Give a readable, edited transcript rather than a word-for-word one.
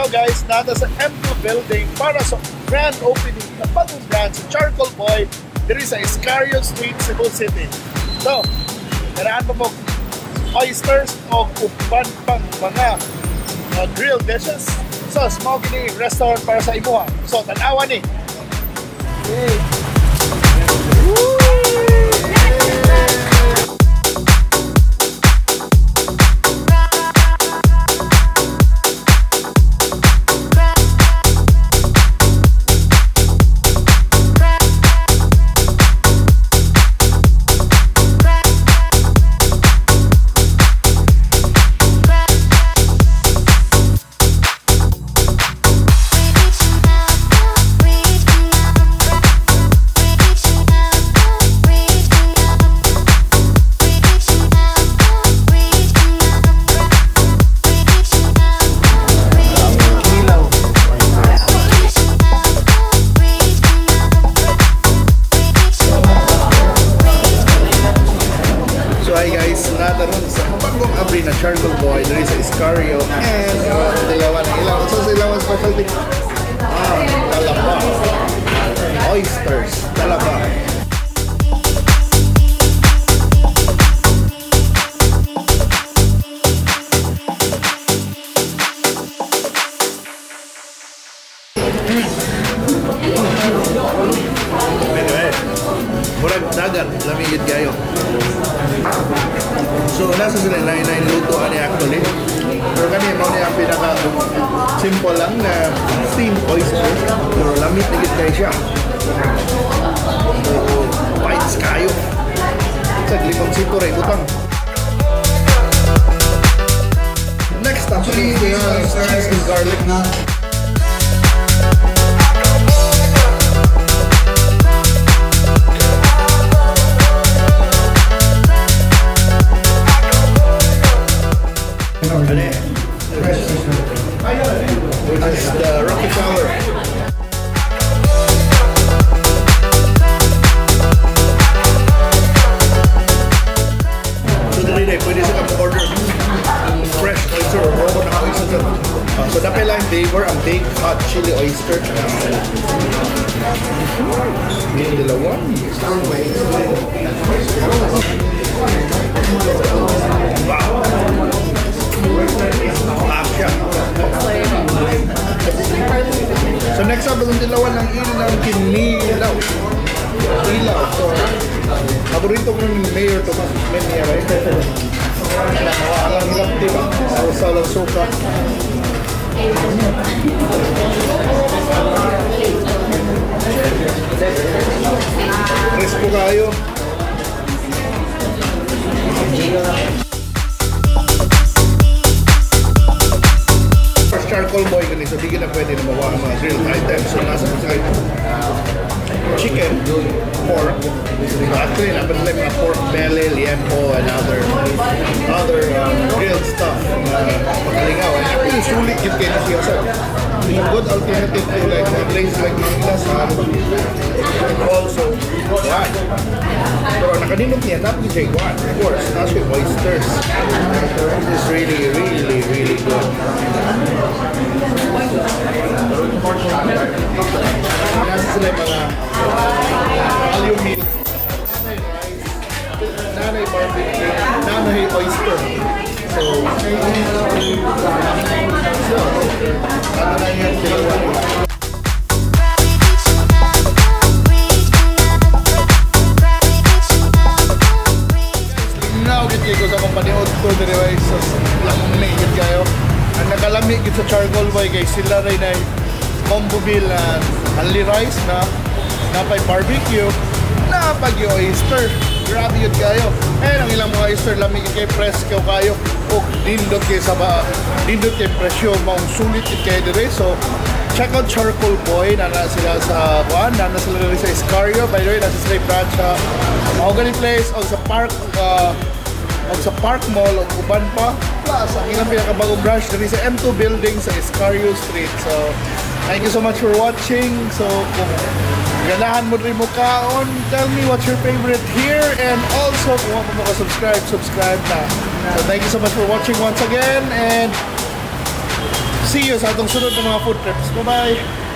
now guys, nata sa M2 building para sa grand opening ng bagong branch sa Charcoal Boy diri sa Iscariot Street, Cebu City. So, naraan pa po oysters o uban pang mga grilled dishes. So, smoky restaurant para sa imuha. So, tanawa ni. Yay! Na Charcoal Boy, there is a Iscariot and Dilawan. So Dilawan specialty. Talaba. Oysters. Talaba. Murag dagat, lamigid kayo. So, nasa sila na luto ani actually. Pero kanina mo niya ang pinaka-simple lang na steamed oyster. Pero lamit na git kayo siya. So, bites kayo. Sa limang sito rin butang. Next, actually, cheese and garlic. That's the Rockefeller. So dali pwede sa order fresh oyster or raw na oyster. So dapat lang flavor ang baked hot chili oyster. Yung dalawa. Wow. So next up, ang dilawan ng ilang kinilaw. Ilaw. So, paborito ko ng Mayor Tomas Menia, right? Alang ilang, diba? Salang suka. Presko kayo. Charcoal Boy ganun, so di ka na pwede na mawa ang mga grilled items. So nasa ko sa chicken, pork. So actually, naman nila mga pork belly, liempo, and other grilled stuff na makalingaw. And actually, sulit yung kaya siya sa good alternative to like a place like Manglasan. And also, Guan. Pero nakaninok niya, not with Guan. Of course, not with oysters. This is really, really, really good. Nasa sila yung mga value meal. Nanay barbecue, nanay oyster. So, ano na yung dalawa. Now, git ko sa kumpanya tour de Revise sa lamig kayo. Ang nakalamig sa Charcoal Boy guys, sila rin ay combo meal na only rice na napay barbecue, napag yung oyster. Grabe yun kayo. Eh, ang ilang mga oyster lamig kayo, presko kayo. O dindot kayo sa dindot kayo presyo, maong sulit kayo dire. So, check out Charcoal Boy. Nana sila sa Buwan, nana sila rin sa Iscariot. By the way, nasa sila yung branch sa Mahogany Place o sa Park o sa Park Mall o uban pa. Plus, ang ilang pinakabagong branch na rin sa M2 building sa Iscariot Street. So, thank you so much for watching. So, kung ganahan mo rin mo kaon, tell me what's your favorite here. And also, kung wala mo ka subscribe na. So, thank you so much for watching once again. And see you sa atong sunod ng mga food trips. Bye-bye!